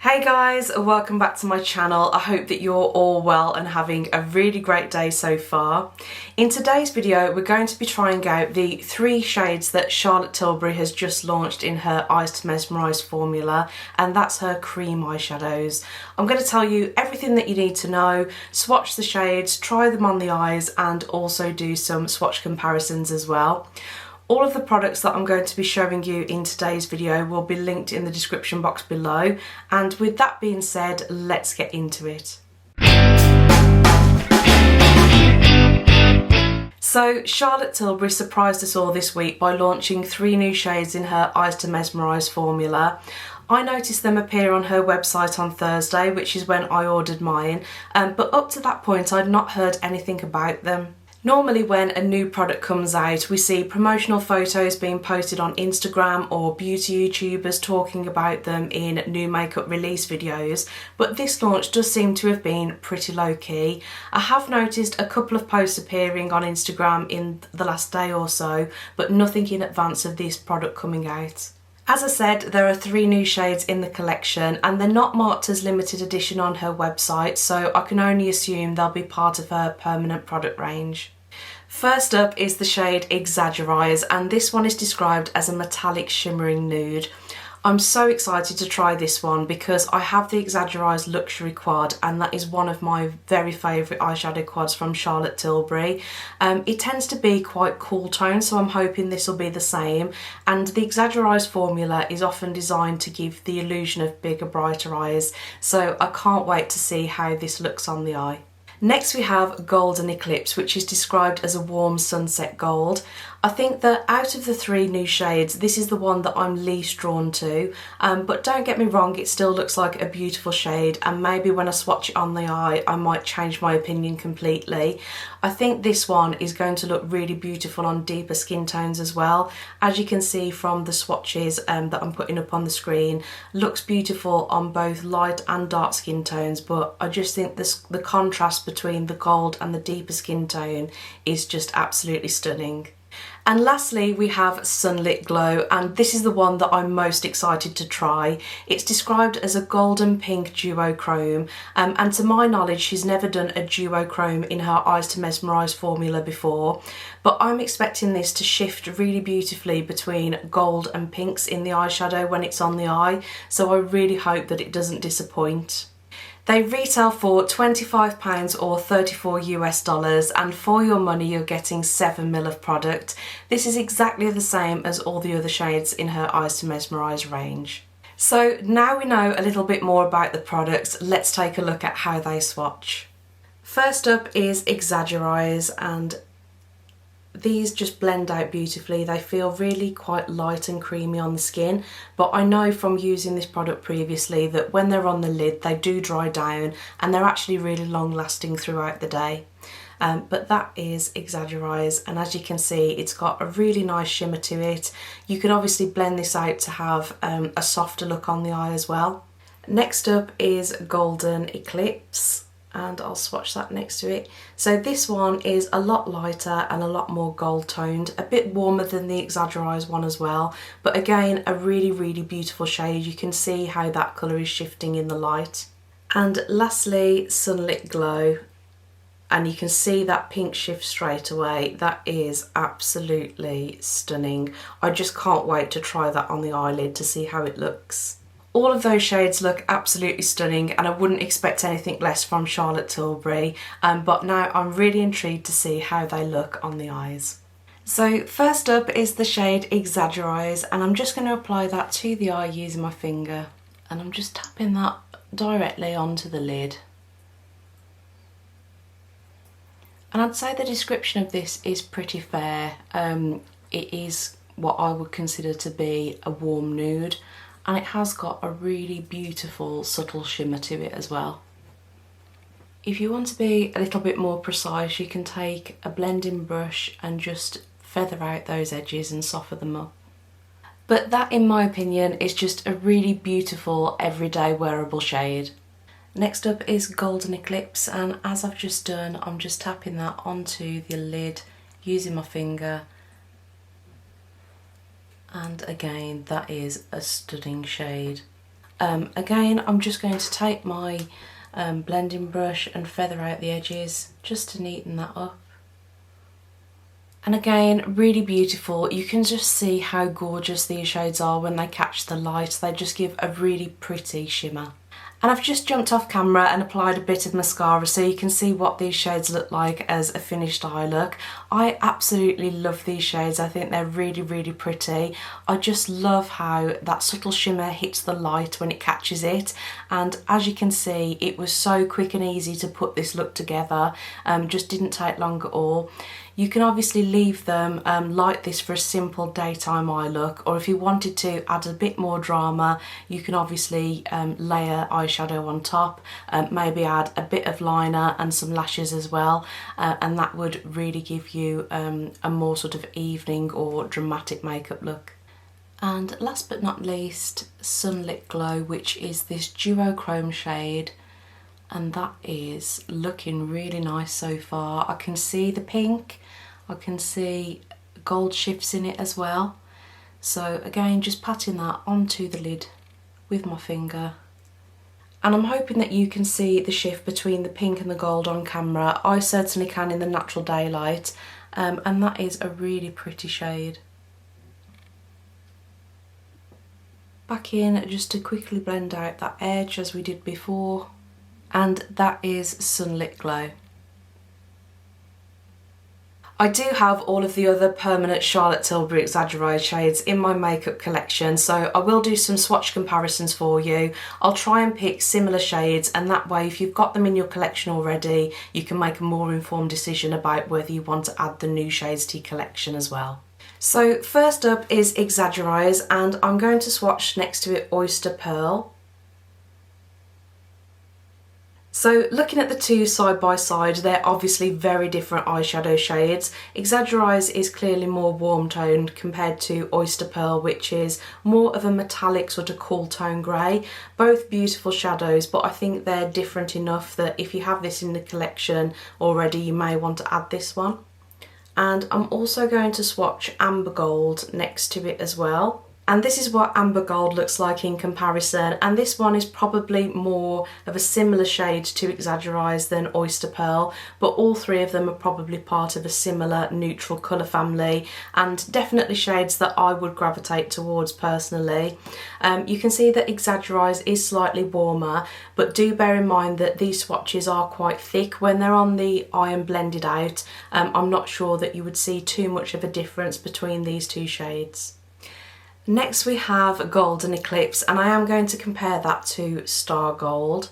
Hey guys, welcome back to my channel. I hope that you're all well and having a really great day so far. In today's video, we're going to be trying out the 3 shades that Charlotte Tilbury has just launched in her Eyes to Mesmerise formula, and that's her cream eyeshadows. I'm going to tell you everything that you need to know, swatch the shades, try them on the eyes, and also do some swatch comparisons as well. All of the products that I'm going to be showing you in today's video will be linked in the description box below, and with that being said, let's get into it. So Charlotte Tilbury surprised us all this week by launching 3 new shades in her Eyes to Mesmerise formula. I noticed them appear on her website on Thursday, which is when I ordered mine, but up to that point I'd not heard anything about them. Normally when a new product comes out, we see promotional photos being posted on Instagram or beauty YouTubers talking about them in new makeup release videos, but this launch does seem to have been pretty low-key. I have noticed a couple of posts appearing on Instagram in the last day or so, but nothing in advance of this product coming out. As I said, there are 3 new shades in the collection and they're not marked as limited edition on her website, so I can only assume they'll be part of her permanent product range. First up is the shade Exagger-eyes, and this one is described as a metallic shimmering nude. I'm so excited to try this one because I have the Exagger-eyes Luxury Quad, and that is one of my very favourite eyeshadow quads from Charlotte Tilbury. It tends to be quite cool tone, so I'm hoping this will be the same, and the Exagger-eyes formula is often designed to give the illusion of bigger, brighter eyes, so I can't wait to see how this looks on the eye. Next we have Golden Eclipse, which is described as a warm sunset gold. I think that out of the 3 new shades, this is the one that I'm least drawn to, but don't get me wrong, it still looks like a beautiful shade, and maybe when I swatch it on the eye I might change my opinion completely. I think this one is going to look really beautiful on deeper skin tones as well. As you can see from the swatches that I'm putting up on the screen, looks beautiful on both light and dark skin tones, but I just think the contrast between the gold and the deeper skin tone is just absolutely stunning. And lastly we have Sunlit Glow, and this is the one that I'm most excited to try. It's described as a golden pink duochrome, and to my knowledge she's never done a duochrome in her Eyes to Mesmerise formula before, but I'm expecting this to shift really beautifully between gold and pinks in the eyeshadow when it's on the eye, so I really hope that it doesn't disappoint. They retail for £25 or $34 US, and for your money you're getting 7ml of product. This is exactly the same as all the other shades in her Eyes to Mesmerise range. So now we know a little bit more about the products, let's take a look at how they swatch. First up is Exagger-eyes, and these just blend out beautifully. They feel really quite light and creamy on the skin, but I know from using this product previously that when they're on the lid they do dry down and they're actually really long lasting throughout the day. But that is Exagger-eyes, and as you can see it's got a really nice shimmer to it. You can obviously blend this out to have a softer look on the eye as well. Next up is Golden Eclipse, and I'll swatch that next to it. So this one is a lot lighter and a lot more gold toned, a bit warmer than the Exagger-eyes one as well, but again a really beautiful shade. You can see how that colour is shifting in the light. And lastly Sunlit Glow, and you can see that pink shift straight away. That is absolutely stunning. I just can't wait to try that on the eyelid to see how it looks. All of those shades look absolutely stunning, and I wouldn't expect anything less from Charlotte Tilbury, but now I'm really intrigued to see how they look on the eyes. So first up is the shade Exagger-eyes, and I'm just going to apply that to the eye using my finger, and I'm just tapping that directly onto the lid. And I'd say the description of this is pretty fair. It is what I would consider to be a warm nude, and it has got a really beautiful subtle shimmer to it as well. If you want to be a little bit more precise, you can take a blending brush and just feather out those edges and soften them up. But that, in my opinion, is just a really beautiful everyday wearable shade. Next up is Golden Eclipse, and as I've just done, I'm just tapping that onto the lid using my finger. And again, that is a stunning shade. Again, I'm just going to take my blending brush and feather out the edges just to neaten that up. And again, really beautiful. You can just see how gorgeous these shades are when they catch the light. They just give a really pretty shimmer. And I've just jumped off camera and applied a bit of mascara so you can see what these shades look like as a finished eye look. I absolutely love these shades. I think they're really, really pretty. I just love how that subtle shimmer hits the light when it catches it. And as you can see, it was so quick and easy to put this look together. Just didn't take long at all. You can obviously leave them like this for a simple daytime eye look, or if you wanted to add a bit more drama, you can obviously layer eyeshadow on top, maybe add a bit of liner and some lashes as well, and that would really give you a more sort of evening or dramatic makeup look. And last but not least, Sunlit Glow, which is this duochrome shade. And that is looking really nice so far. I can see the pink, I can see gold shifts in it as well. So again, just patting that onto the lid with my finger. And I'm hoping that you can see the shift between the pink and the gold on camera. I certainly can in the natural daylight. And that is a really pretty shade. Back in just to quickly blend out that edge as we did before. And that is Sunlit Glow. I do have all of the other permanent Charlotte Tilbury Exagger-eyes shades in my makeup collection, so I will do some swatch comparisons for you. I'll try and pick similar shades, and that way if you've got them in your collection already, you can make a more informed decision about whether you want to add the new shades to your collection as well. So first up is Exagger-eyes, and I'm going to swatch next to it Oyster Pearl. So looking at the two side by side, they're obviously very different eyeshadow shades. Exagger-eyes is clearly more warm toned compared to Oyster Pearl, which is more of a metallic sort of cool tone grey. Both beautiful shadows, but I think they're different enough that if you have this in the collection already, you may want to add this one. And I'm also going to swatch Amber Gold next to it as well. And this is what Amber Gold looks like in comparison, and this one is probably more of a similar shade to Exagger-eyes than Oyster Pearl, but all three of them are probably part of a similar neutral colour family, and definitely shades that I would gravitate towards personally. You can see that Exagger-eyes is slightly warmer, but do bear in mind that these swatches are quite thick. When they're on the eye and blended out, I'm not sure that you would see too much of a difference between these two shades. Next we have Golden Eclipse, and I am going to compare that to Star Gold.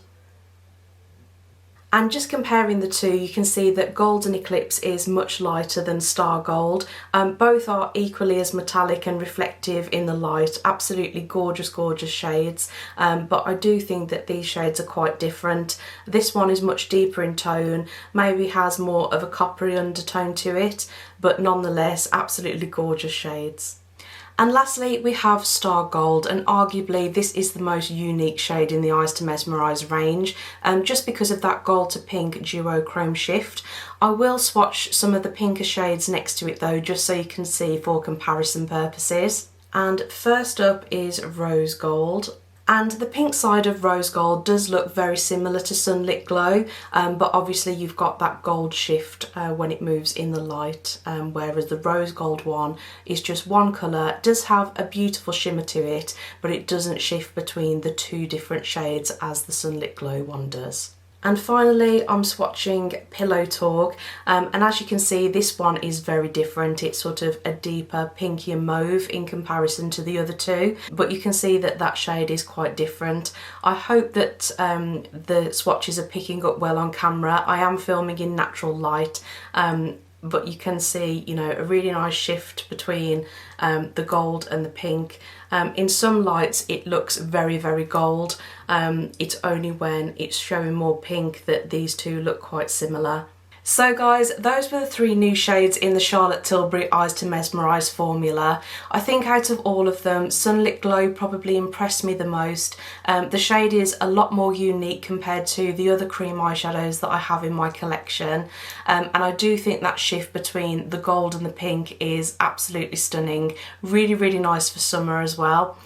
And just comparing the two, you can see that Golden Eclipse is much lighter than Star Gold. Both are equally as metallic and reflective in the light. Absolutely gorgeous, gorgeous shades. But I do think that these shades are quite different. This one is much deeper in tone, maybe has more of a coppery undertone to it, but nonetheless, absolutely gorgeous shades. And lastly, we have Star Gold, and arguably this is the most unique shade in the Eyes to Mesmerise range, just because of that gold to pink duochrome shift. I will swatch some of the pinker shades next to it though, just so you can see for comparison purposes. And first up is Rose Gold. And the pink side of Rose Gold does look very similar to Sunlit Glow, but obviously you've got that gold shift when it moves in the light, whereas the Rose Gold one is just one colour. It does have a beautiful shimmer to it, but it doesn't shift between the two different shades as the Sunlit Glow one does. And finally, I'm swatching Pillow Talk, and as you can see, this one is very different. It's sort of a deeper pinkier mauve in comparison to the other two, but you can see that that shade is quite different. I hope that the swatches are picking up well on camera. I am filming in natural light, but you can see, you know, a really nice shift between the gold and the pink. In some lights it looks very, very gold. It's only when it's showing more pink that these two look quite similar. So guys, those were the three new shades in the Charlotte Tilbury Eyes to Mesmerise formula. I think out of all of them, Sunlit Glow probably impressed me the most. The shade is a lot more unique compared to the other cream eyeshadows that I have in my collection. And I do think that shift between the gold and the pink is absolutely stunning. Really, really nice for summer as well.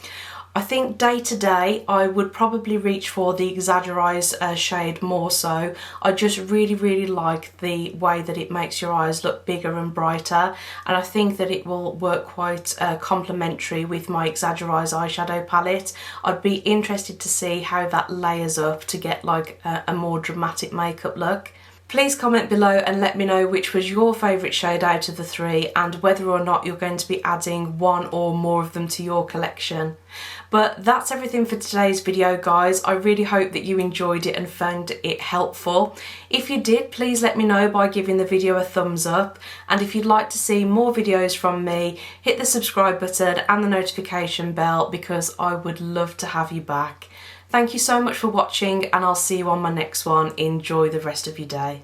I think day to day I would probably reach for the Exagger-eyes shade more so. I just really like the way that it makes your eyes look bigger and brighter, and I think that it will work quite complementary with my Exagger-eyes eyeshadow palette. I'd be interested to see how that layers up to get like a more dramatic makeup look. Please comment below and let me know which was your favourite shade out of the three and whether or not you're going to be adding one or more of them to your collection. But that's everything for today's video, guys. I really hope that you enjoyed it and found it helpful. If you did, please let me know by giving the video a thumbs up, and if you'd like to see more videos from me, hit the subscribe button and the notification bell because I would love to have you back. Thank you so much for watching, and I'll see you on my next one. Enjoy the rest of your day.